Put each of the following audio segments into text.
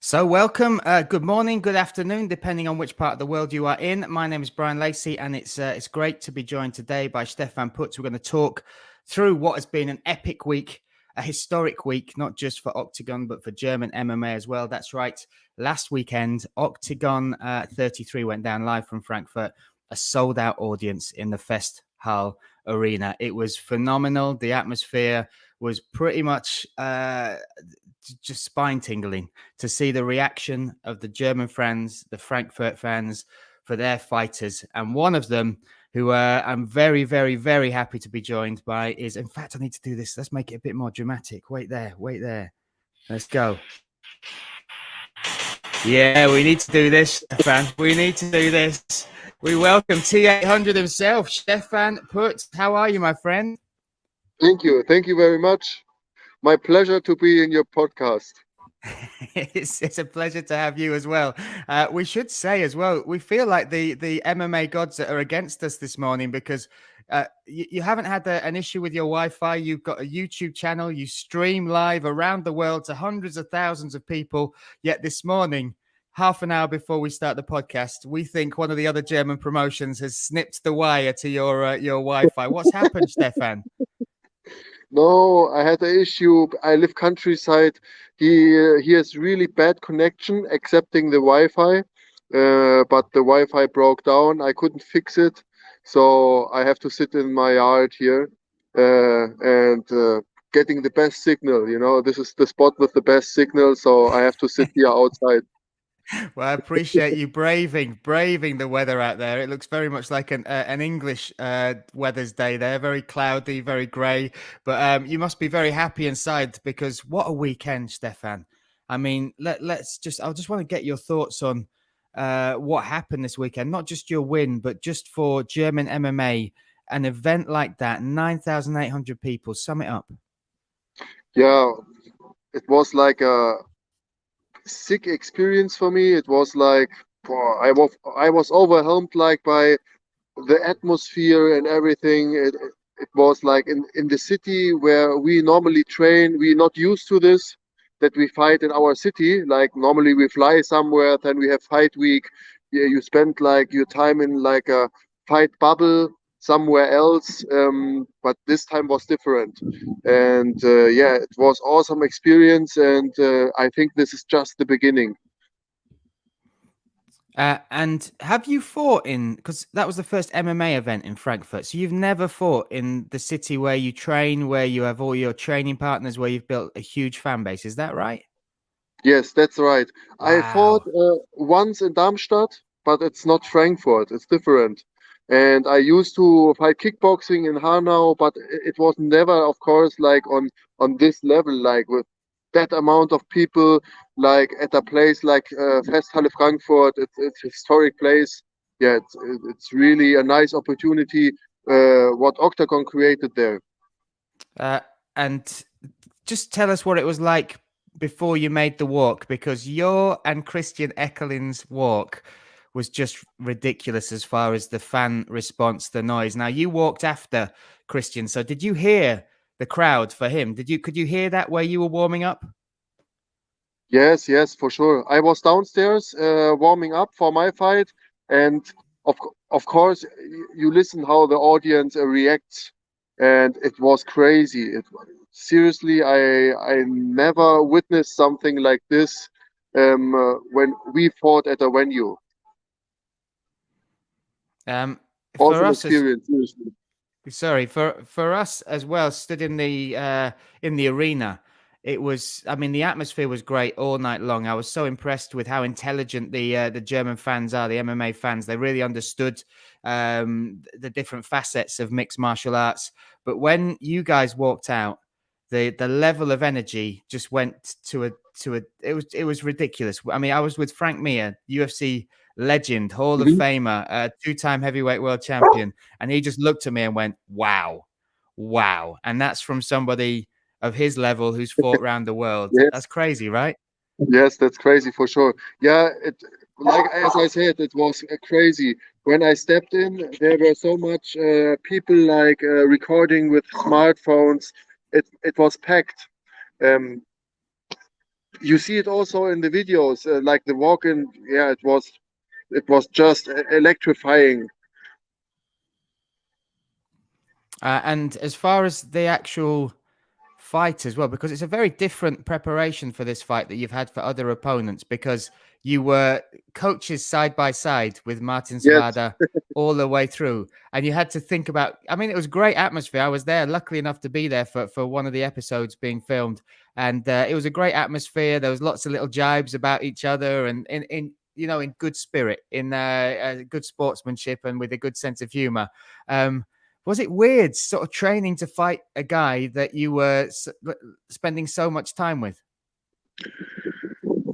So welcome, good morning, good afternoon, depending on which part of the world you are in. My name is Bryan Lacey, and it's great to be joined today by Stephan Putz. We're going to talk through what has been an epic week, a historic week, not just for Oktagon, but for German MMA as well. That's right. Last weekend, Oktagon 33 went down live from Frankfurt, a sold-out audience in the Festhall Arena. It was phenomenal. The atmosphere was pretty much just spine tingling to see the reaction of the German fans, the Frankfurt fans for their fighters. And one of them who I'm very, very, very happy to be joined by is, in fact, I need to do this. Let's make it a bit more dramatic. Wait there. Let's go. Yeah, we need to do this, Stephan. We need to do this. We welcome T800 himself, Stephan Putz. How are you, my friend? Thank you. Thank you very much. My pleasure to be in your podcast. It's a pleasure to have you as well. We should say as well, we feel like the MMA gods that are against us this morning because you haven't had an issue with your Wi-Fi. You've got a YouTube channel. You stream live around the world to hundreds of thousands of people. Yet this morning, half an hour before we start the podcast, we think one of the other German promotions has snipped the wire to your Wi-Fi. What's happened, Stephan? No, I had an issue. I live countryside. He has really bad connection, excepting the Wi-Fi. But the Wi-Fi broke down. I couldn't fix it, so I have to sit in my yard here and getting the best signal. You know, this is the spot with the best signal, so I have to sit here outside. Well, I appreciate you braving the weather out there. It looks very much like an English weather's day there, very cloudy, very grey. But you must be very happy inside because what a weekend, Stephan. I mean, I just want to get your thoughts on what happened this weekend. Not just your win, but just for German MMA, an event like that, 9,800 people. Sum it up. Yeah, it was like a sick experience for me. It was like I was overwhelmed like by the atmosphere and everything. It was like in the city where we normally train. We're not used to this that we fight in our city. Like normally we fly somewhere, then we have fight week. Yeah, you spend like your time in like a fight bubble somewhere else. But this time was different, and yeah, it was awesome experience. And I think this is just the beginning. And have you fought in, because that was the first MMA event in Frankfurt, so you've never fought in the city where you train, where you have all your training partners, where you've built a huge fan base. Is that right? Yes, that's right. I fought Wow. once in Darmstadt, but it's not Frankfurt. It's different. And I used to fight kickboxing in Hanau, but it was never, of course, like on this level, like with that amount of people, like at a place like Festhalle Frankfurt. It's a historic place. Yeah, it's really a nice opportunity. What Octagon created there. Uh, and just tell us what it was like before you made the walk, because your and Christian Eckerlin's walk was just ridiculous as far as the fan response, the noise. Now you walked after Christian, so did you hear the crowd for him? Could you hear that where you were warming up? Yes, yes, for sure. I was downstairs warming up for my fight, and of course you listen how the audience reacts, and it was crazy. Seriously, I never witnessed something like this when we fought at a venue. Um, for Awesome us as experience, seriously. Sorry, for us as well, stood in the arena. It was, I mean, the atmosphere was great all night long. I was so impressed with how intelligent the German fans are, the MMA fans. They really understood the different facets of mixed martial arts. But when you guys walked out, the level of energy just went to a it was ridiculous. I mean, I was with Frank Mir, UFC legend, Hall of Mhm. Famer, two-time heavyweight world champion, and he just looked at me and went, "Wow, wow!" And that's from somebody of his level who's fought around the world. Yes, That's crazy, right? yes, that's crazy for sure. Yeah, it like as I said, it was crazy. When I stepped in, there were so much people like recording with smartphones. It was packed. Um, You see it also in the videos, like the walk-in. Yeah, it was just electrifying. And as far as the actual fight as well, because it's a very different preparation for this fight that you've had for other opponents, because you were coaches side by side with Martin Yes. Svada all the way through, and you had to think about. I mean, it was great atmosphere. I was there, luckily enough to be there for one of the episodes being filmed, and it was a great atmosphere. There was lots of little jibes about each other, and in in good spirit, in good sportsmanship, and with a good sense of humor. Was it weird sort of training to fight a guy that you were spending so much time with?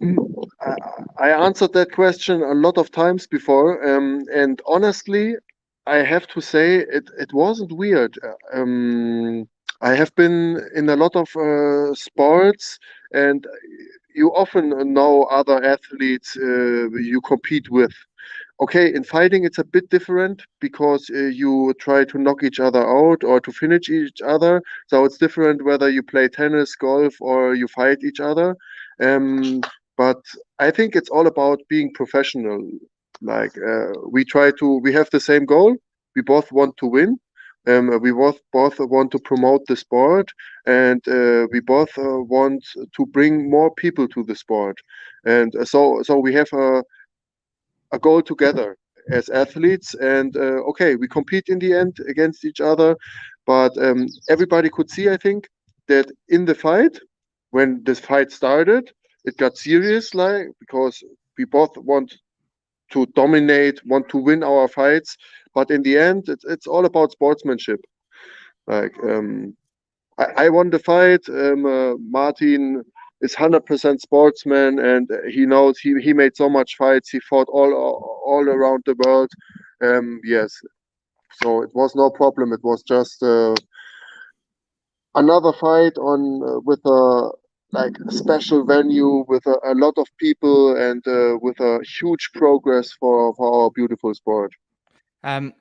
Mm, I answered that question a lot of times before, and honestly, I have to say it wasn't weird. I have been in a lot of sports, and you often know other athletes you compete with. Okay, in fighting, it's a bit different because you try to knock each other out or to finish each other. So it's different whether you play tennis, golf, or you fight each other. Um, but I think it's all about being professional. Like we have the same goal. We both want to win. We both want to promote the sport, and we both want to bring more people to the sport. And so we have a goal together as athletes. And okay, we compete in the end against each other, but everybody could see, I think, that in the fight, when this fight started, it got serious, like because we both want to dominate, want to win our fights, but in the end, it's all about sportsmanship. Like I won the fight. Martin is 100% sportsman, and he knows he made so much fights. He fought all around the world. Yes, so it was no problem. It was just another fight on with a like a special venue with a lot of people and with a huge progress for our beautiful sport. Um,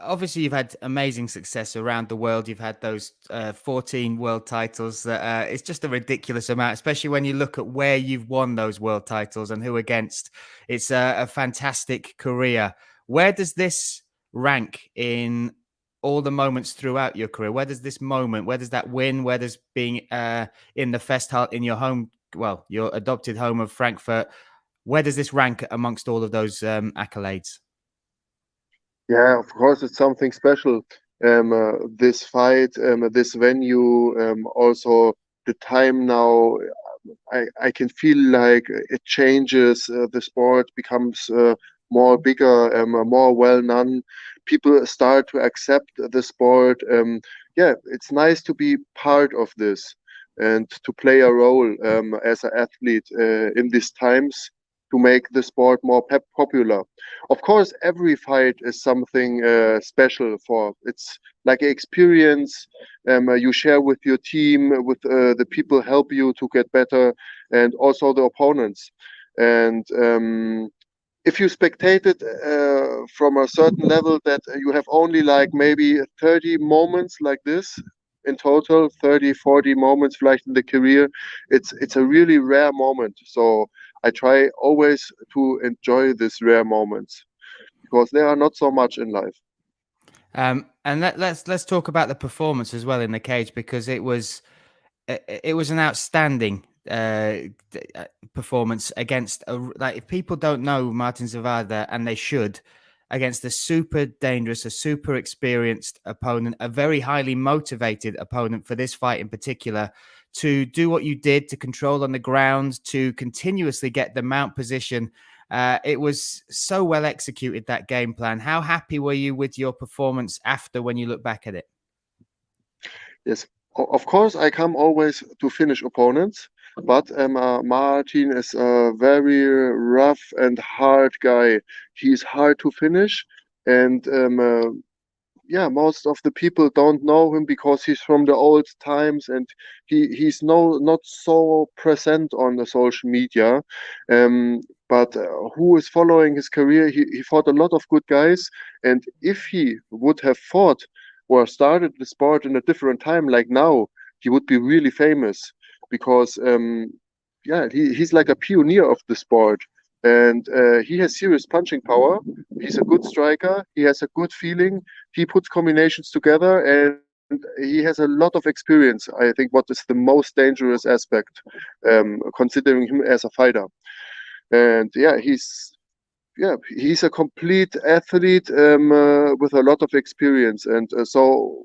Obviously, you've had amazing success around the world. You've had those 14 world titles. That it's just a ridiculous amount, especially when you look at where you've won those world titles and who against. It's a fantastic career. Where does this rank in all the moments throughout your career? Where does this moment, where does that win, where does being in the Festhal in your home, well, your adopted home of Frankfurt, where does this rank amongst all of those accolades? Yeah, of course, it's something special. This fight, this venue, also the time now. I can feel like it changes. The sport becomes more bigger, more well known. People start to accept the sport. Yeah, it's nice to be part of this and to play a role as an athlete in these times to make the sport more popular. Of course, every fight is something special for. It's like an experience you share with your team, with the people help you to get better, and also the opponents. And if you spectate it from a certain level, that you have only like maybe 30 moments like this in total, 30, 40 moments like in the career, it's a really rare moment. So I try always to enjoy these rare moments because there are not so much in life. And let's talk about the performance as well in the cage, because it was an outstanding performance against like, if people don't know Martin Zavada, and they should, against a super dangerous, a super experienced opponent, a very highly motivated opponent for this fight in particular, to do what you did, to control on the ground, to continuously get the mount position. It was so well executed, that game plan. How happy were you with your performance after, when you look back at it? Yes, of course, I come always to finish opponents, but Martin is a very rough and hard guy. He's hard to finish, and yeah, most of the people don't know him because he's from the old times and he's not so present on the social media. But who is following his career? He fought a lot of good guys, and if he would have fought or started the sport in a different time, like now, he would be really famous because yeah, he's like a pioneer of the sport, and he has serious punching power. He's a good striker. He has a good feeling. He puts combinations together, and he has a lot of experience. I think what is the most dangerous aspect, considering him as a fighter. And he's a complete athlete with a lot of experience, and so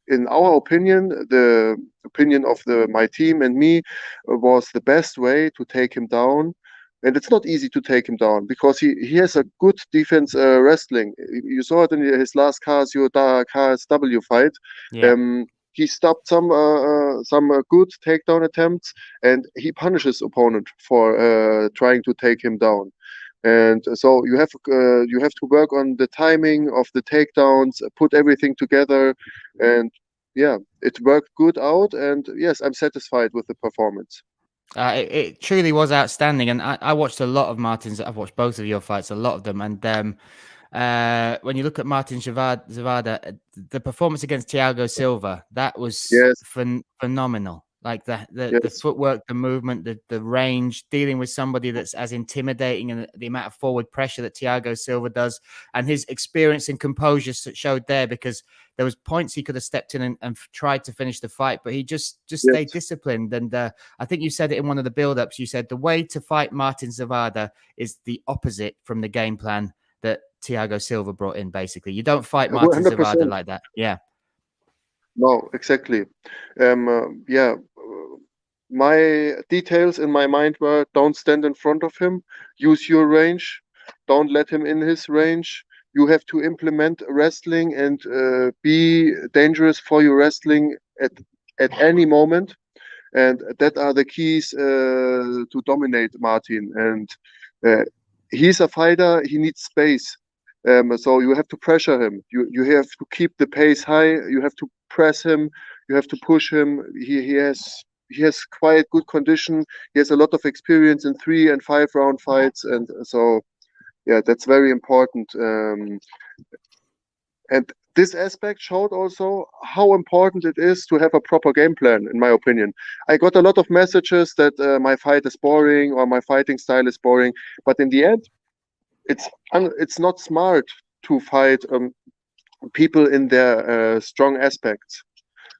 in our opinion, the opinion of my team and me was the best way to take him down. And it's not easy to take him down because he has a good defense wrestling. You saw it in his last KSW fight. Yeah. He stopped some good takedown attempts, and he punishes opponent for trying to take him down. And so you have to work on the timing of the takedowns, put everything together, and yeah, it worked good out. And yes, I'm satisfied with the performance. It truly was outstanding, and I watched a lot of Martin's. I've watched both of your fights, a lot of them, and when you look at Martin Zavada, the performance against Thiago Silva, that was Yes, phenomenal. Like the yes, footwork, the movement, the range, dealing with somebody that's as intimidating, and the amount of forward pressure that Thiago Silva does, and his experience and composure showed there, because there was points he could have stepped in and tried to finish the fight, but he just stayed yes. disciplined. And I think you said it in one of the build-ups. You said the way to fight Martin Zavada is the opposite from the game plan that Thiago Silva brought in. Basically, you don't fight Martin Zavada 100%. like that. Yeah. No, exactly. Yeah, my details in my mind were: don't stand in front of him, use your range, don't let him in his range. You have to implement wrestling and be dangerous for your wrestling at any moment, and that are the keys to dominate Martin. And uh, he's a fighter; he needs space. So you have to pressure him. You have to keep the pace high. You have to press him. You have to push him. He has quite good condition. He has a lot of experience in 3 and 5 round fights, and so yeah, that's very important. And this aspect showed also how important it is to have a proper game plan, in my opinion. I got a lot of messages that my fight is boring or my fighting style is boring, but in the end, it's not smart to fight people in their strong aspects.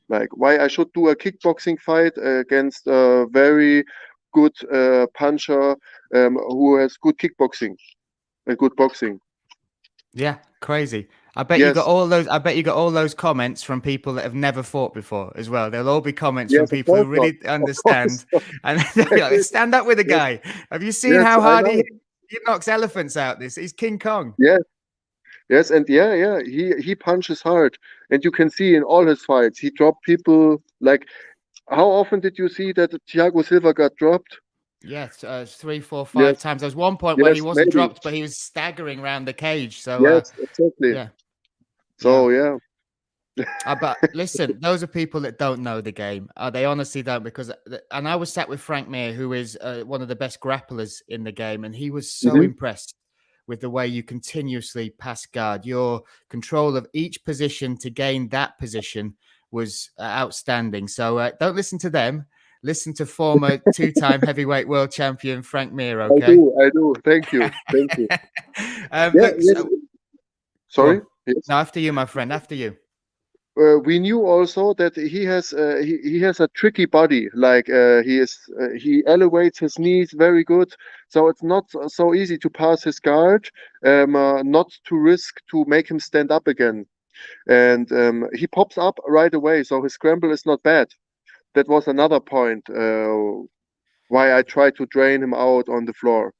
Like why I should do a kickboxing fight against a very good puncher who has good kickboxing and good boxing. Yeah, crazy. I bet you got Yes, all those. I bet you got all those comments from people that have never fought before as well. They'll all be comments from yes, of people who course not. really Of course understand, not. and they'll be like, stand up with the Yes, guy. Have you seen yes, how I hard know. he knocks elephants out? He's King Kong. Yes, yes, and yeah, he punches hard, and you can see in all his fights he dropped people. Like, how often did you see that Thiago Silva got dropped? Yes, 3, 4, 5 Yes, times. There was one point where he yes, wasn't maybe. dropped, but he was staggering around the cage. So, Yes, exactly. yeah, yeah. So yeah, But listen, those are people that don't know the game. They honestly don't, because, and I was sat with Frank Mir, who is one of the best grapplers in the game, and he was so hmm impressed with the way you continuously pass guard. Your control of each position to gain that position was outstanding. So don't listen to them. Listen to former two-time heavyweight world champion Frank Mir. Okay. I do. Thank you, thank you. Yeah, Look, yes. so, go Sorry. on. Yes. No, after you, my friend. After you. We knew also that he has a tricky body. Like he elevates his knees very good, so it's not so easy to pass his guard. Not to risk to make him stand up again, and he pops up right away. So his scramble is not bad. That was another point why I tried to drain him out on the floor.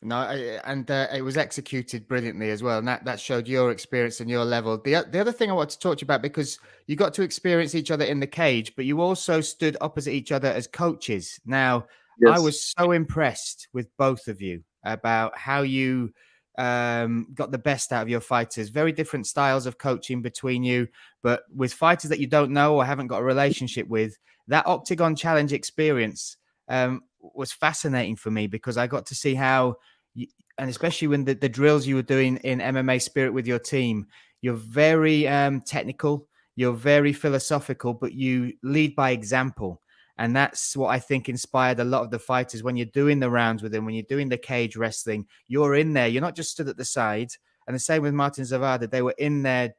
No, and it was executed brilliantly as well, and that showed your experience and your level. The other thing I want to talk to you about, because you got to experience each other in the cage, but you also stood opposite each other as coaches. Now, I Yes. was so impressed with both of you about how you got the best out of your fighters. Very different styles of coaching between you, but with fighters that you don't know or haven't got a relationship with, that Octagon Challenge experience was fascinating for me, because I got to see how and especially when the drills you were doing in MMA Spirit with your team, you're very technical, you're very philosophical, but you lead by example. And that's what I think inspired a lot of the fighters. When you're doing the rounds with him, when you're doing the cage wrestling, you're in there. You're not just stood at the side. And the same with Martin Zavada. They were in there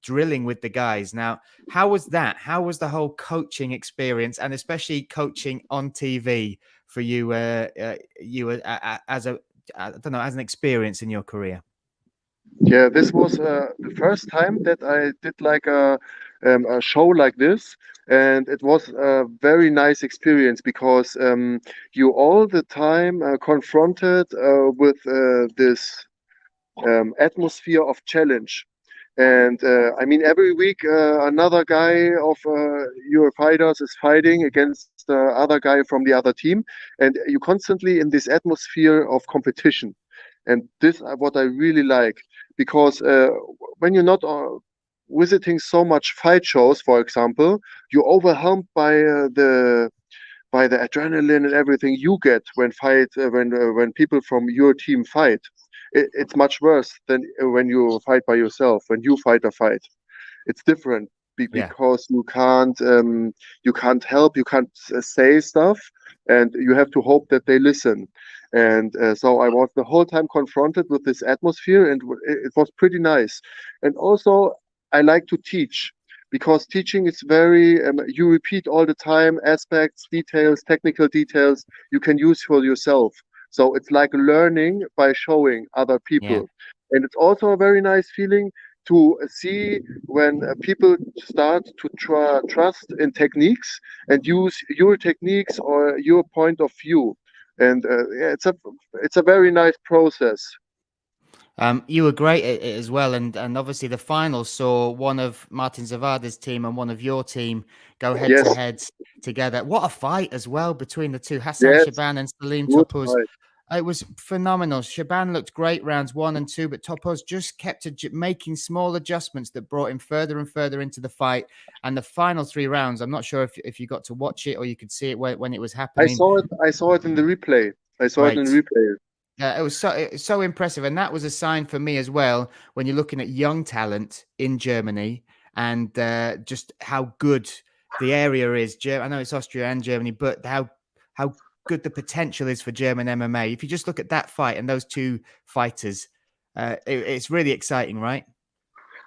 drilling with the guys. Now, how was that? How was the whole coaching experience, and especially coaching on TV for you? As a, I don't know, as an experience in your career. Yeah, this was the first time that I did like a show like this, and it was a very nice experience because you all the time confronted with this atmosphere of challenge. And I mean, every week another guy of your fighters is fighting against the other guy from the other team, and you constantly in this atmosphere of competition. And this what I really like because when you're not visiting so much fight shows, for example, you're overwhelmed by the adrenaline and everything you get when people from your team fight. It's much worse than when you fight by yourself. When you fight a fight, it's different Yeah. because you can't help, you can't say stuff, and you have to hope that they listen. And so I was the whole time confronted with this atmosphere, and it was pretty nice. And also, I like to teach because teaching is very you repeat all the time aspects, details, technical details you can use for yourself. So it's like learning by showing other Yeah. people. And it's also a very nice feeling to see when people start to trust in techniques and use your techniques or your point of view. And yeah, it's a very nice process. You were great at it as well, and obviously the final saw one of Martin Zavada's team and one of your team go head to Yes, head together. What a fight as well between the two, Hassan yes, Shaban and Salim good Topuz. fight. It was phenomenal. Shaban looked great rounds 1 and 2, but Topuz just kept making small adjustments that brought him further and further into the fight. And the final 3 rounds, I'm not sure if you got to watch it or you could see it when it was happening. I saw it in the replay. I saw it in the Right. replay. It was so impressive, and that was a sign for me as well when you're looking at young talent in Germany and just how good the area is. I know it's Austria and Germany, but how good the potential is for German MMA. If you just look at that fight and those two fighters, it's really exciting, right?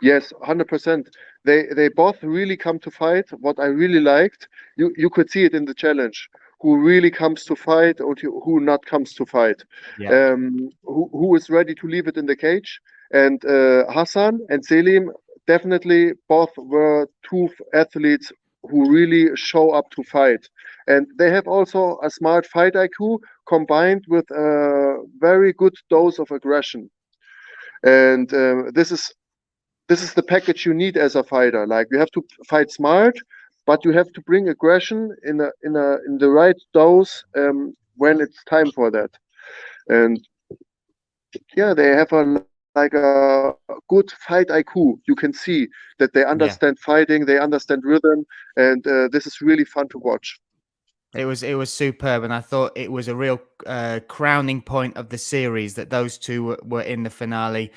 Yes, 100%. They both really come to fight. What I really liked, you could see it in the challenge. Who really comes to fight or who not comes to fight. Yeah, Who is ready to leave it in the cage. And Hassan and Selim definitely both were two athletes who really show up to fight. And they have also a smart fight IQ combined with a very good dose of aggression. And this is the package you need as a fighter. Like you have to fight smart, but you have to bring aggression in the right dose when it's time for that. And yeah, they have like a good fight IQ. You can see that they yeah. understand fighting, they understand rhythm, and this is really fun to watch. It was superb, and I thought it was a real crowning point of the series that those two were in the finale.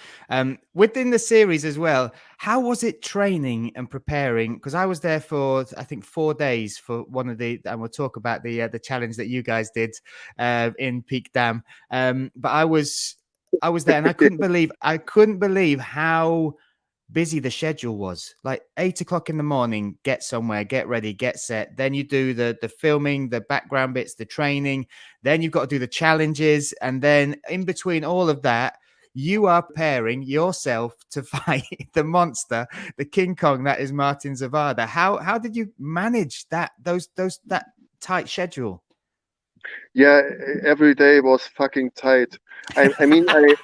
Within the series as well, how was it training and preparing? Because I was there for I think 4 days for one of and we'll talk about the challenge that you guys did in Peak Dam. But I was there, and I couldn't believe how busy the schedule was. Like 8 o'clock in the morning, get somewhere, get ready, get set. Then you do the filming, the background bits, the training. Then you've got to do the challenges. And then in between all of that, you are preparing yourself to fight the monster, the King Kong that is Martin Zavada. How did you manage that tight schedule? Yeah, every day was fucking tight. I mean, I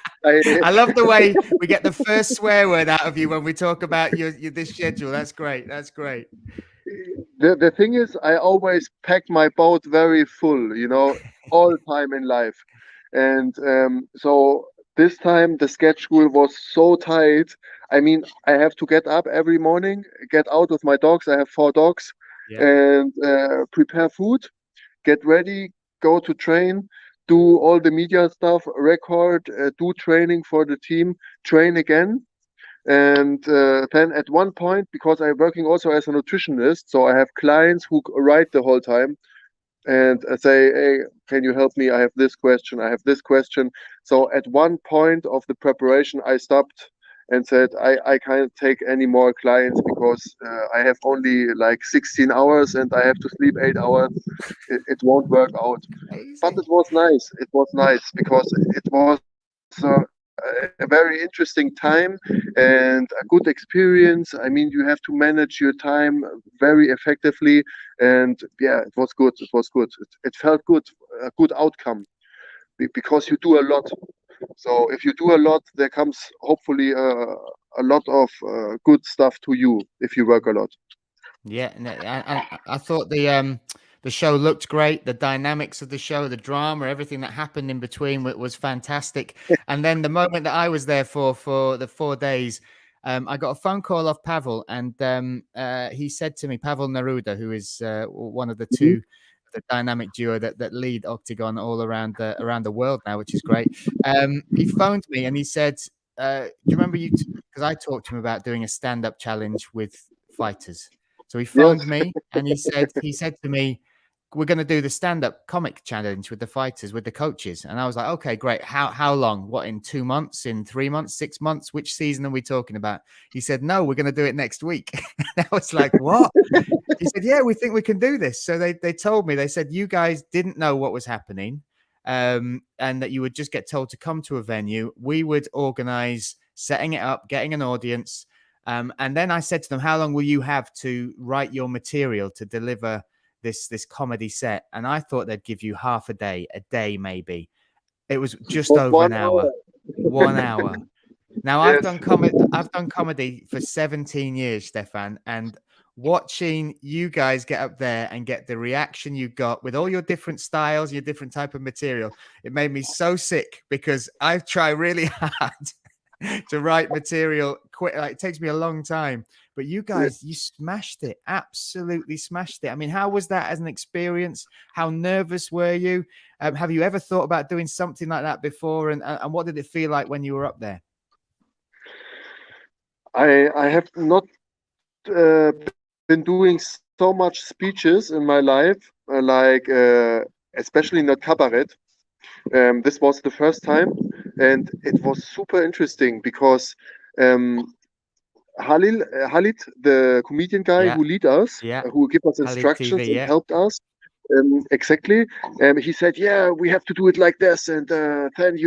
I love the way we get the first swear word out of you when we talk about your this schedule. That's great. That's great. the thing is, I always pack my boat very full, all time in life. And so this time the schedule was so tight. I mean, I have to get up every morning, get out with my dogs. I have 4 dogs, Yeah. and prepare food, get ready, go to train, do all the media stuff, record, do training for the team, train again, And then at one point, because I'm working also as a nutritionist, so I have clients who write the whole time and say, hey, can you help me? I have this question. I have this question. So at one point of the preparation, I stopped and said, I can't take any more clients because I have only like 16 hours and I have to sleep 8 hours. It won't work out. But Amazing. it was nice. It was nice because it was a very interesting time and a good experience. I mean, you have to manage your time very effectively, and yeah, it was good. It was good. It felt good, a good outcome because you do a lot. So if you do a lot, there comes hopefully a lot of good stuff to you if you work a lot. Yeah, and I thought the show looked great. The dynamics of the show, the drama, everything that happened in between was fantastic. And then the moment that I was there for the 4 days, I got a phone call off Pavel, and he said to me, Pavel Neruda, who is one of the Mhm. two, the dynamic duo that lead Oktagon all around the world now, which is great. He phoned me and he said, "Do you remember you?" Because I talked to him about doing a stand-up challenge with fighters. So he Yes. phoned me and he said to me, "We're going to do the stand-up comic challenge with the fighters, with the coaches." And I was like, "Okay, great. How long? What, in 2 months, in 3 months, 6 months? Which season are we talking about?" He said, "No, we're going to do it next week." And I was like, "What?" He said, "Yeah, we think we can do this." So they told me, they said, "You guys didn't know what was happening, and that you would just get told to come to a venue. We would organize setting it up, getting an audience." And then I said to them, "How long will you have to write your material to deliver this comedy set?" And I thought they'd give you half a day maybe. It was It just was over one an hour. hour. 1 hour. Now Yes. I've done comedy for 17 years, Stephan, and watching you guys get up there and get the reaction you got with all your different styles, your different type of material, it made me so sick because I try really hard to write material quick. Like, it takes me a long time, but you Yes. guys, you smashed it, absolutely smashed it. I mean, how was that as an experience? How nervous were you? Have you ever thought about doing something like that before? And what did it feel like when you were up there? I have not been doing so much speeches in my life, especially not cabaret. This was the first time, and it was super interesting because um, Halil, the comedian guy Yeah, who lead us, yeah. who give us Khalid instructions TV, and yeah. helped us, exactly. He said, "Yeah, we have to do it like this, and then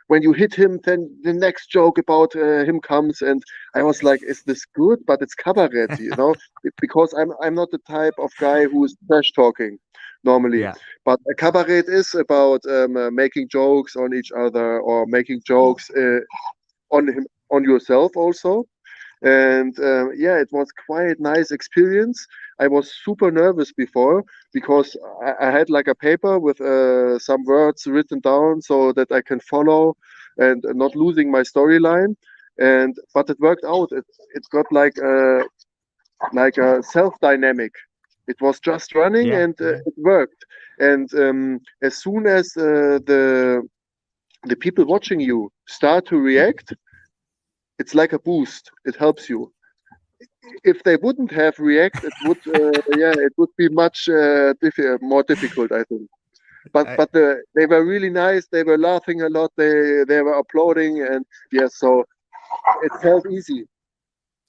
when you hit him, then the next joke about him comes." And I was like, "Is this good?" But it's cabaret, because I'm not the type of guy who is trash talking normally. Yeah, But a cabaret is about making jokes on each other or making jokes on yourself also. And yeah, it was quite nice experience. I was super nervous before because I had like a paper with some words written down so that I can follow and not losing my storyline. And but it worked out. It got like a self dynamic. It was just running yeah, and yeah. it worked. And as soon as the people watching you start to react, it's like a boost. It helps you. If they wouldn't have React, it would yeah, it would be much more difficult, I think. But Uh, they were really nice. They were laughing a lot. They were applauding, and yeah, so it felt easy.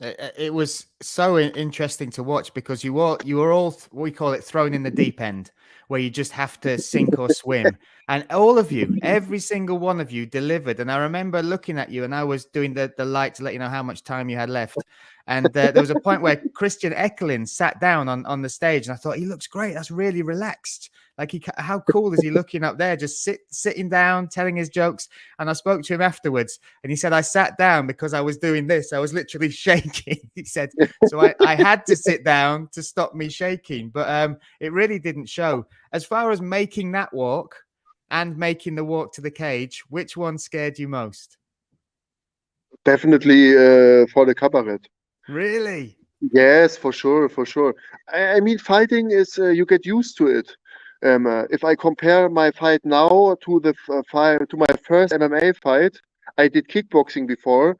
it was so interesting to watch because you were all we call it thrown in the deep end, where you just have to sink or swim, and all of you, every single one of you, delivered. And I remember looking at you, and I was doing the light to let you know how much time you had left. And there was a point where Christian Eckelin sat down on the stage, and I thought, he looks great. That's really relaxed. Like, how cool is he looking up there, just sitting down, telling his jokes? And I spoke to him afterwards, and he said, "I sat down because I was doing this. I was literally shaking." He said, "So I had to sit down to stop me shaking." But it really didn't show. As far as making that walk and making the walk to the cage, which one scared you most? Definitely for the cabaret. Really? Yes, for sure, for sure. I mean, fighting is you get used to it. If I compare my fight now to the fight to my first MMA fight, I did kickboxing before.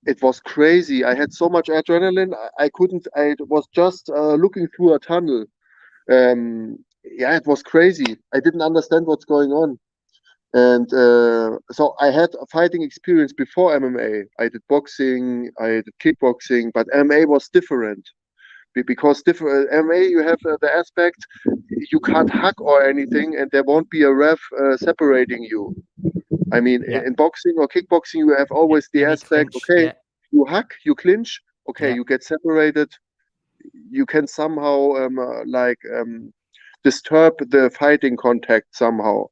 it was crazy. I had so much adrenaline. I couldn't. I was just looking through a tunnel. Yeah, it was crazy. I didn't understand what's going on. And so I had a fighting experience before MMA. I did boxing, I did kickboxing, but MMA was different because different MMA you have the aspect you can't hug or anything, and there won't be a ref separating you. I mean, Yeah. in boxing or kickboxing, you have always the Any aspect, clinch. okay, Yeah. you hug, you clinch, okay, Yeah. you get separated, you can somehow disturb the fighting contact somehow.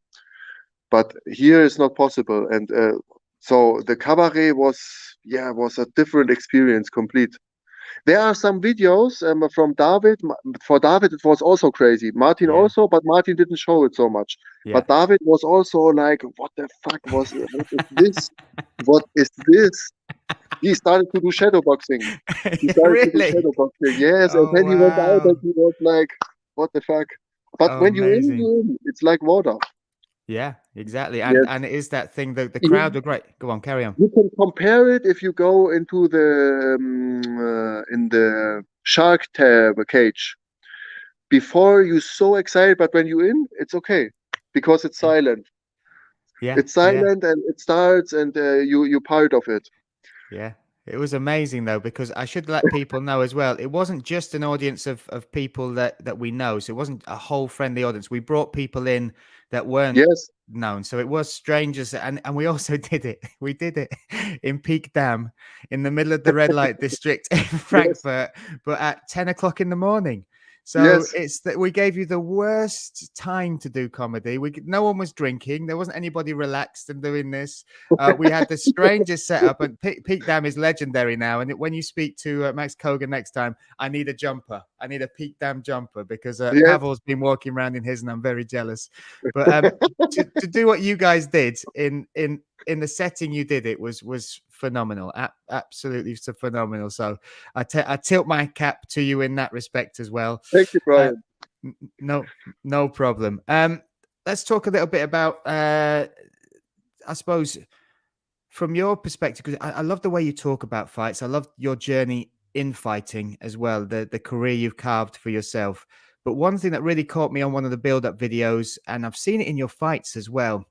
But here is not possible. And so the cabaret was a different experience, complete. There are some videos from David. For David, it was also crazy. Martin Yeah. also, but Martin didn't show it so much. Yeah. But David was also like, "What the fuck was? What is this? What is this?" He started to do shadow boxing. He started to do Really? shadow boxing. Yes, and Oh then he went out and wow. he was like, "What the fuck?" But Oh, when you in, amazing. you in. It's like water. Yeah, exactly. Yes. And it is that thing that the You, crowd were great. Go on, carry on. you can compare it if you go into the in the shark cage. Before you're so excited, but when you're in, it's okay because it's Yeah. silent. Yeah. It's Yeah. silent and it starts, and you're part of it. Yeah. It was amazing though, because I should let people know as well. It wasn't just an audience of people that we know. So it wasn't a whole friendly audience. We brought people in that weren't Yes, known. So it was strangers, and we also did it. We did it in Peak Dam in the middle of the red light district in yes, Frankfurt, but at 10 o'clock in the morning. So yes. it's that we gave you the worst time to do comedy. No one was drinking. There wasn't anybody relaxed and doing this. We had the strangest setup, and Peak Dam is legendary now. And when you speak to Max Kogan next time, I need a jumper. I need a Peak Dam jumper because Yes. Pavel's been walking around in his, and I'm very jealous. But to do what you guys did in the setting you did, it was phenomenal. Absolutely phenomenal. So I tilt my cap to you in that respect as well. Thank you, Uh, Bryan. no problem. Let's talk a little bit about I suppose from your perspective, because I love the way you talk about fights. I love your journey in fighting as well, the career you've carved for yourself. But one thing that really caught me on one of the build-up videos, and I've seen it in your fights as well.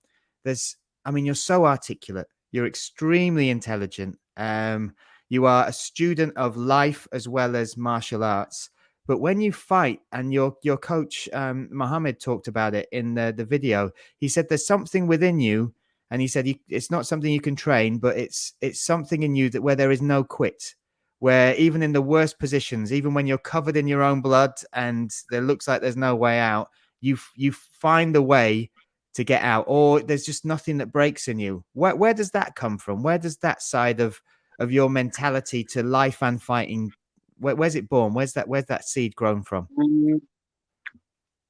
I mean, you're so articulate. You're extremely intelligent. You are a student of life as well as martial arts. But when you fight, and your coach Mohammed talked about it in the video, he said there's something within you, and he said it's not something you can train, but it's something in you that where there is no quit, where even in the worst positions, even when you're covered in your own blood and there looks like there's no way out, you find a way to get out, or there's just nothing that breaks in you. Where does that come from? Where does that side of your mentality to life and fighting, where's it born? Where's that seed grown from? Mm,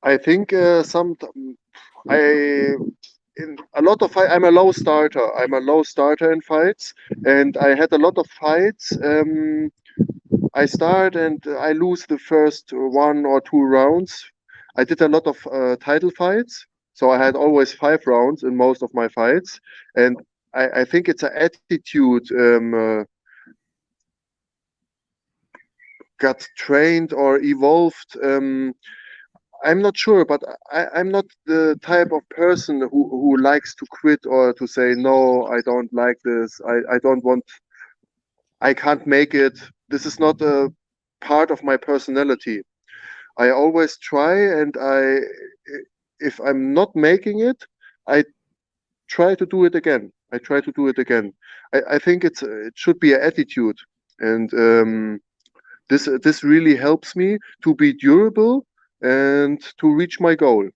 I think I in a lot of I'm a low starter. I'm a low starter in fights, and I had a lot of fights. I start and I lose the first 1 or 2 rounds. I did a lot of title fights, so I had always 5 rounds in most of my fights, and I think it's an attitude got trained or evolved. I'm not sure, but I'm not the type of person who likes to quit or to say, no, I don't like this. I don't want, I can't make it. This is not a part of my personality. I always try, and if I'm not making it, I try to do it again. I try to do it again. I think it should be an attitude, and this really helps me to be durable and to reach my goal.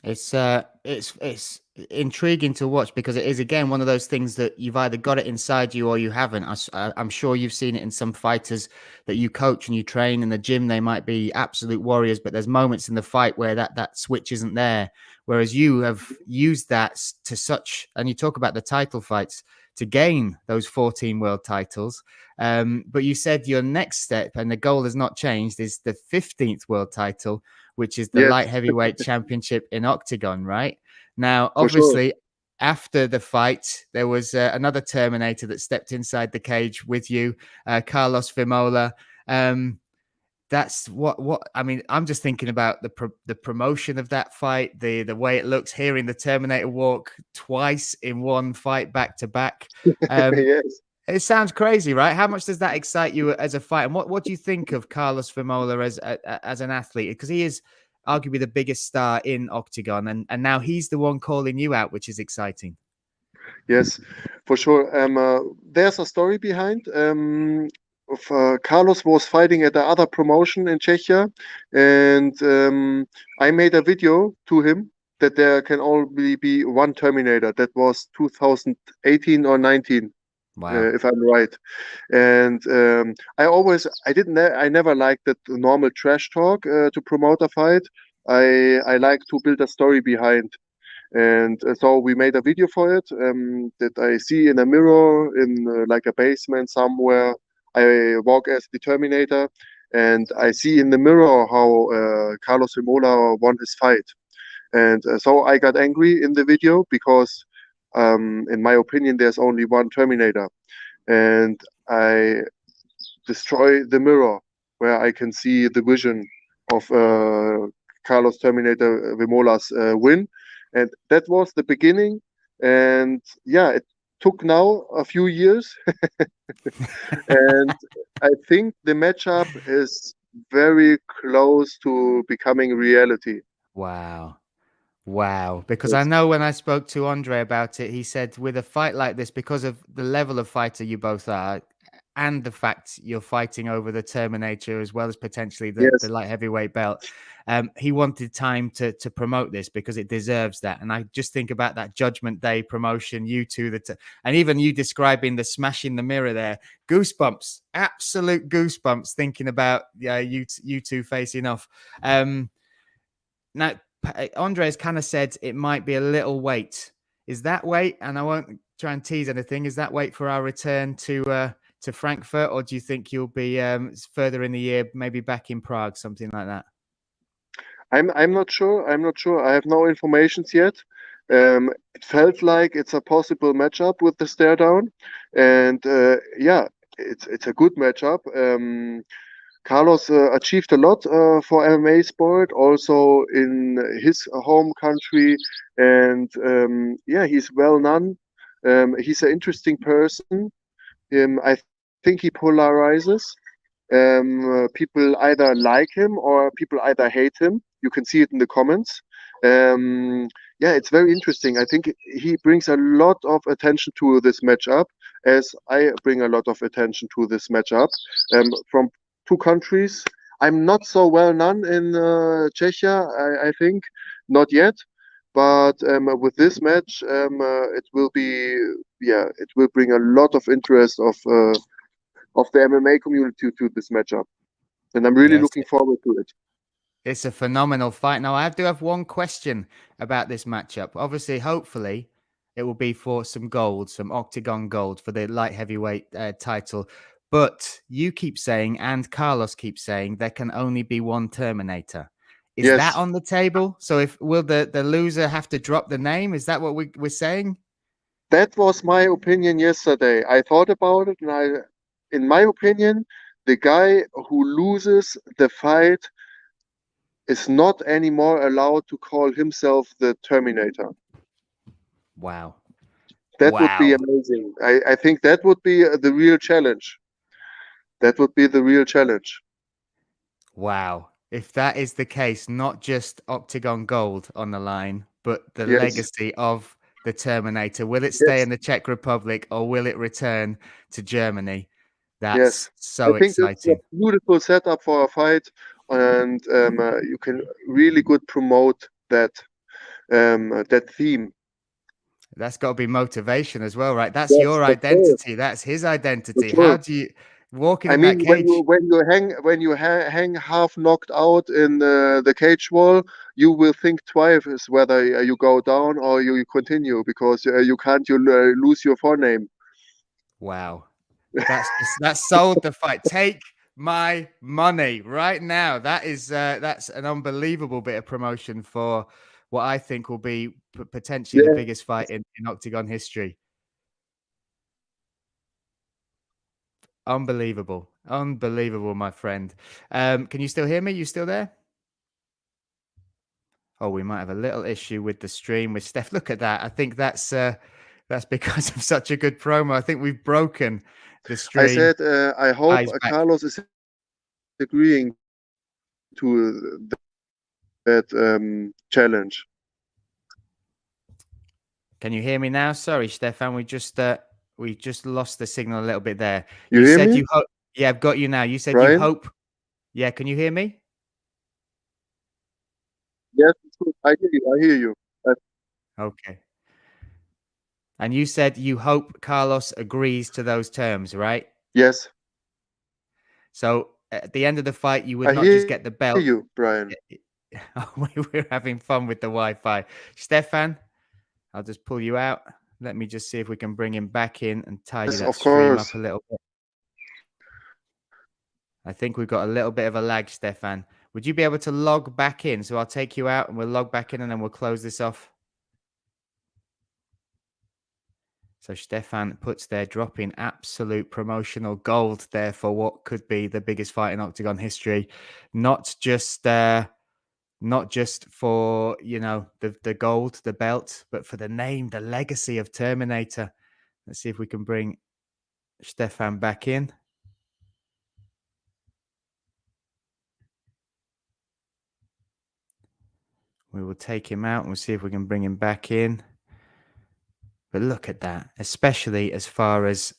It's intriguing to watch, because it is again one of those things that you've either got it inside you or you haven't. I'm sure you've seen it in some fighters that you coach and you train in the gym. They might be absolute warriors, but there's moments in the fight where that switch isn't there. Whereas you have used that to such, and you talk about the title fights to gain those 14 world titles. But you said your next step, and the goal has not changed, is the 15th world title, which is the Yes, light heavyweight championship in Oktagon, right? Now, for sure. obviously, after the fight, there was another Terminator that stepped inside the cage with you, Carlos Vimola. That's what I mean. I'm just thinking about the promotion of that fight, the way it looks, hearing the Terminator walk twice in one fight back to back. Yes. It sounds crazy, right? How much does that excite you as a fighter? And what do you think of Carlos Vimola as an athlete? Because he is arguably the biggest star in Oktagon, and now he's the one calling you out, which is exciting. Yes, for sure. There's a story behind. Carlos was fighting at the other promotion in Czechia, and I made a video to him that there can only be one Terminator. That was 2018 or 19, Wow. if I'm right. And I never liked the normal trash talk to promote a fight. I like to build a story behind. And so we made a video for it that I see in a mirror in like a basement somewhere. I walk as the Terminator, and I see in the mirror how Carlos Imola won his fight. And so I got angry in the video because, in my opinion, there's only one Terminator. And I destroy the mirror where I can see the vision of Carlos Terminator Vimola's win. And that was the beginning. And yeah, it took now a few years. And I think the matchup is very close to becoming reality. Wow. Wow. Because I Yes. know when I spoke to Andre about it, he said with a fight like this, because of the level of fighter you both are, and the fact you're fighting over the Terminator as well as potentially the Yes. light heavyweight belt, he wanted time to promote this because it deserves that. And I just think about that Judgment Day promotion, you two, and even you describing the smashing the mirror there, goosebumps, absolute goosebumps thinking about you two facing off. Now, Andres kind of said it might be a little wait. Is that wait? And I won't try and tease anything. Is that wait for our return to Frankfurt, or do you think you'll be further in the year, maybe back in Prague, something like that? I'm not sure. I'm not sure. I have no informations yet. It felt like it's a possible matchup with the stare down, and yeah, it's a good matchup. Carlos achieved a lot for MMA sport, also in his home country, and yeah, he's well known. He's an interesting person. I think he polarizes. People either like him or people either hate him. You can see it in the comments. Yeah, it's very interesting. I think he brings a lot of attention to this matchup, as I bring a lot of attention to this matchup. From two countries, I'm not so well known in Czechia. I think not yet, but with this match, it will be it will bring a lot of interest of the MMA community to this matchup, and I'm really Yes, looking forward to it. it's a phenomenal fight. Now, I do have one question about this matchup. Obviously, hopefully, it will be for some gold, some Oktagon gold for the light heavyweight title. But you keep saying, and Carlos keeps saying, there can only be one Terminator. Is that Yes, on the table? So, if will the loser have to drop the name? Is that what we're saying? that was my opinion yesterday. I thought about it, and in my opinion, the guy who loses the fight is not anymore allowed to call himself the Terminator. Wow. That would be Wow. amazing. I think that would be the real challenge. That would be the real challenge. Wow. If that is the case, not just Octagon Gold on the line, but the Yes, legacy of the Terminator. Will it stay yes, in the Czech Republic or will it return to Germany? yes. That's I so think that's a exciting. beautiful setup for a fight, and you can really good promote that theme. That's got to be motivation as well, right? That's Yes, your for sure, identity. That's his for identity. How sure. do you walking I in mean, that cage? when you hang half knocked out in the cage wall, you will think twice whether you go down or you continue because you can't lose your forename. Wow. That sold the fight. Take my money right now. That's an unbelievable bit of promotion for what I think will be potentially the biggest fight in Oktagon history. Unbelievable. Unbelievable, my friend. Can you still hear me? You still there? Oh, we might have a little issue with the stream with Steph. Look at that. I think that's because of such a good promo. I think we've broken the stream. I said, I hope Carlos is agreeing to that challenge. Can you hear me now? Sorry, Stephan. We just lost the signal a little bit there. You hear said me? you hope. Yeah, I've got you now. You said Bryan? you hope. Yeah, can you hear me? Yes, I hear you. Okay. And you said you hope Carlos agrees to those terms, right? Yes. So at the end of the fight, you would not just get the belt. I hear you, Bryan. We're having fun with the Wi-Fi. Stephan, I'll just pull you out. Let me just see if we can bring him back in and tidy that stream up a little bit. I think we've got a little bit of a lag, Stephan. Would you be able to log back in? So I'll take you out and we'll log back in and then we'll close this off. So Stephan Putz there, dropping absolute promotional gold there for what could be the biggest fight in Oktagon history. Not just for, you know, the gold, the belt, but for the name, the legacy of Terminator. Let's see if we can bring Stephan back in. We will take him out and we'll see if we can bring him back in. But look at that, especially as far as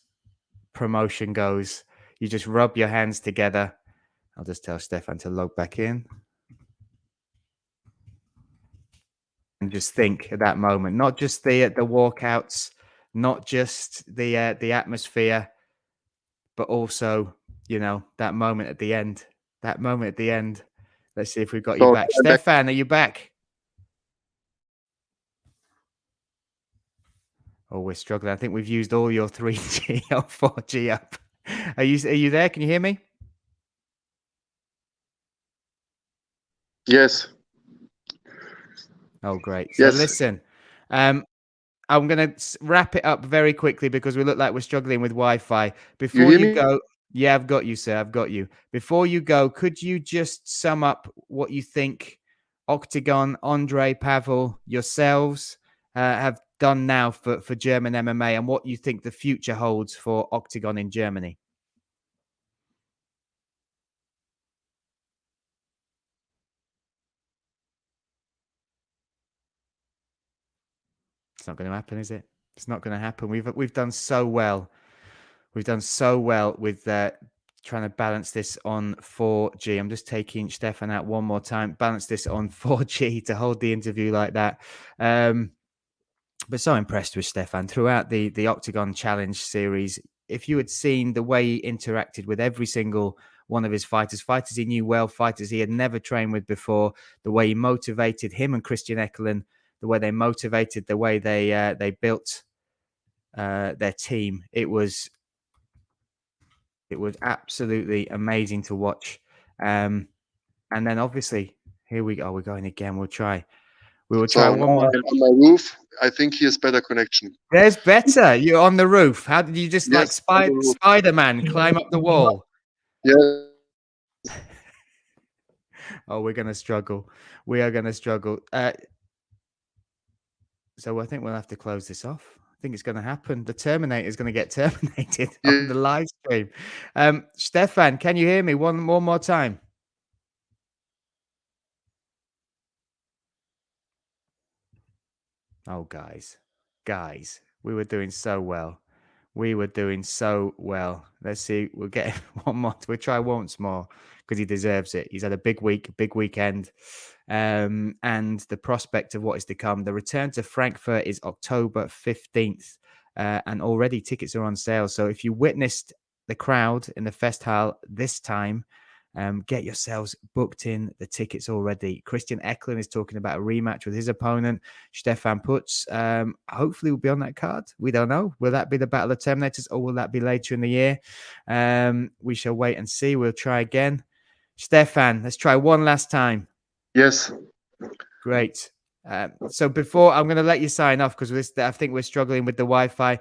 promotion goes. You just rub your hands together. I'll just tell Stephan to log back in. And just think at that moment, not just the walkouts, not just the atmosphere, but also, you know, that moment at the end. That moment at the end. Let's see if we've got you back. Stephan, are you back? Oh, we're struggling. I think we've used all your 3G or 4G up. Are you there? Can you hear me? Yes. Oh, great. So listen, I'm going to wrap it up very quickly because we look like we're struggling with Wi-Fi. Before you go, yeah, I've got you, sir. I've got you. Before you go, could you just sum up what you think Oktagon, Andre, Pavel, yourselves have done now for German MMA and what you think the future holds for Oktagon in Germany? It's not going to happen, is it? It's not going to happen. We've done so well. We've done so well with trying to balance this on 4G. I'm just taking Stephan out one more time. Balance this on 4G to hold the interview like that. But so impressed with Stephan throughout the Oktagon Challenge series. If you had seen the way he interacted with every single one of his fighters he knew well, fighters he had never trained with before, the way he motivated him and Christian Ekelin, the way they motivated, the way they built their team. It was absolutely amazing to watch. And then obviously, here we go. We're going again. We will try one more. On my roof, I think he has better connection. There's better. You're on the roof. How did you just like Spider-Man climb up the wall? Yeah. Oh, we're going to struggle. We are going to struggle. So I think we'll have to close this off. I think it's going to happen. The Terminator is going to get terminated on the live stream. Stephan, can you hear me one more time? Oh, guys, we were doing so well. Let's see. We'll get one more. We'll try once more because he deserves it. He's had a big weekend. And the prospect of what is to come. The return to Frankfurt is October 15th. And already tickets are on sale. So if you witnessed the crowd in the Festhall this time, get yourselves booked in the tickets already. Christian Ekelin is talking about a rematch with his opponent, Stephan Putz. Hopefully we'll be on that card. We don't know. Will that be the Battle of Terminators or will that be later in the year? We shall wait and see. We'll try again. Stephan, let's try one last time. Yes. Great. So before I'm going to let you sign off because I think we're struggling with the Wi-Fi.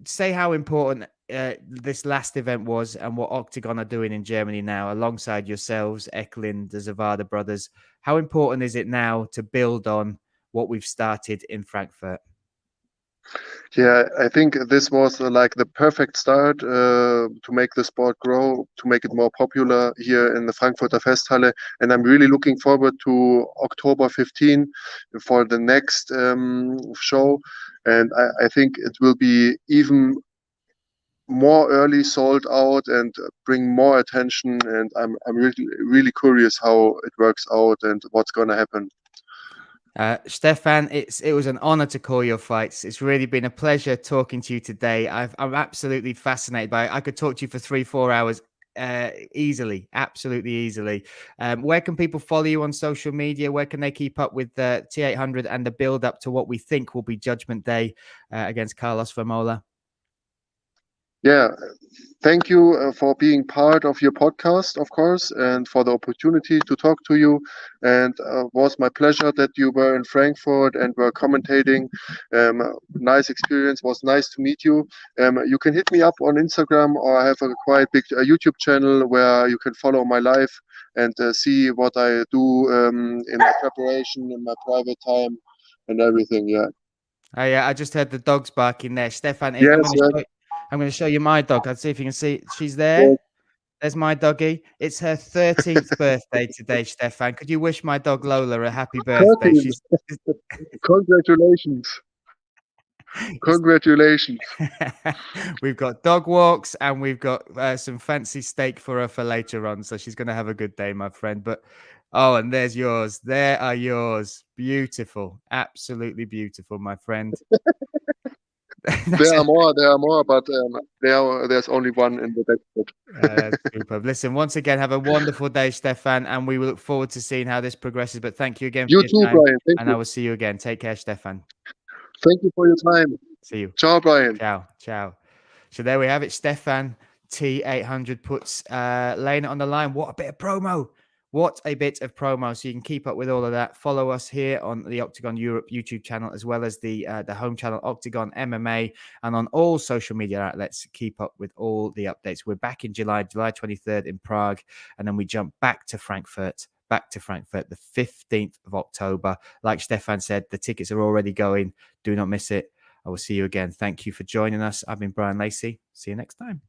Say how important this last event was and what Oktagon are doing in Germany now, alongside yourselves, Eklund, the Zavada brothers. How important is it now to build on what we've started in Frankfurt? Yeah, I think this was like the perfect start to make the sport grow, to make it more popular here in the Frankfurter Festhalle. And I'm really looking forward to October 15 for the next show. And I think it will be even more early sold out and bring more attention. And I'm really curious how it works out and what's going to happen. Stephan, it was an honor to call your fights. It's really been a pleasure talking to you today. I'm absolutely fascinated by it. I could talk to you for 3-4 hours easily, absolutely easily. Where can people follow you on social media? Where can they keep up with the T800 and the build up to what we think will be Judgment Day against Carlos Vermola? Yeah, thank you for being part of your podcast, of course, and for the opportunity to talk to you. And was my pleasure that you were in Frankfurt and were commentating. Nice experience. Was nice to meet you. You can hit me up on Instagram, or I have a quite big YouTube channel where you can follow my life and see what I do in my preparation, in my private time, and everything. Yeah. I just heard the dogs barking there, Stephan. Yes. I'm going to show you my dog. I'll see if you can see. She's there. Yes. There's my doggy. It's her 13th birthday today, Stephan. Could you wish my dog Lola a happy birthday? 13. Congratulations. Congratulations. We've got dog walks and we've got some fancy steak for her for later on. So she's going to have a good day, my friend. But oh, and there's yours. There are yours. Beautiful. Absolutely beautiful, my friend. There are more, but there's only one in the background. That's super. Listen, once again, have a wonderful day, Stephan, and we will look forward to seeing how this progresses. But thank you again for You your too, time, Bryan. Thank and you. I will see you again. Take care, Stephan. Thank you for your time. See you. Ciao, Bryan. Ciao. Ciao. So there we have it, Stephan T800 Putz laying it on the line. What a bit of promo. What a bit of promo. So you can keep up with all of that. Follow us here on the Oktagon Europe YouTube channel, as well as the home channel Oktagon MMA, and on all social media outlets. Keep up with all the updates. We're back in July 23rd in Prague, and then we jump back to Frankfurt the 15th of October. Like Stephan said, the tickets are already going. Do not miss it. I will see you again. Thank you for joining us. I've been Bryan Lacey. See you next time.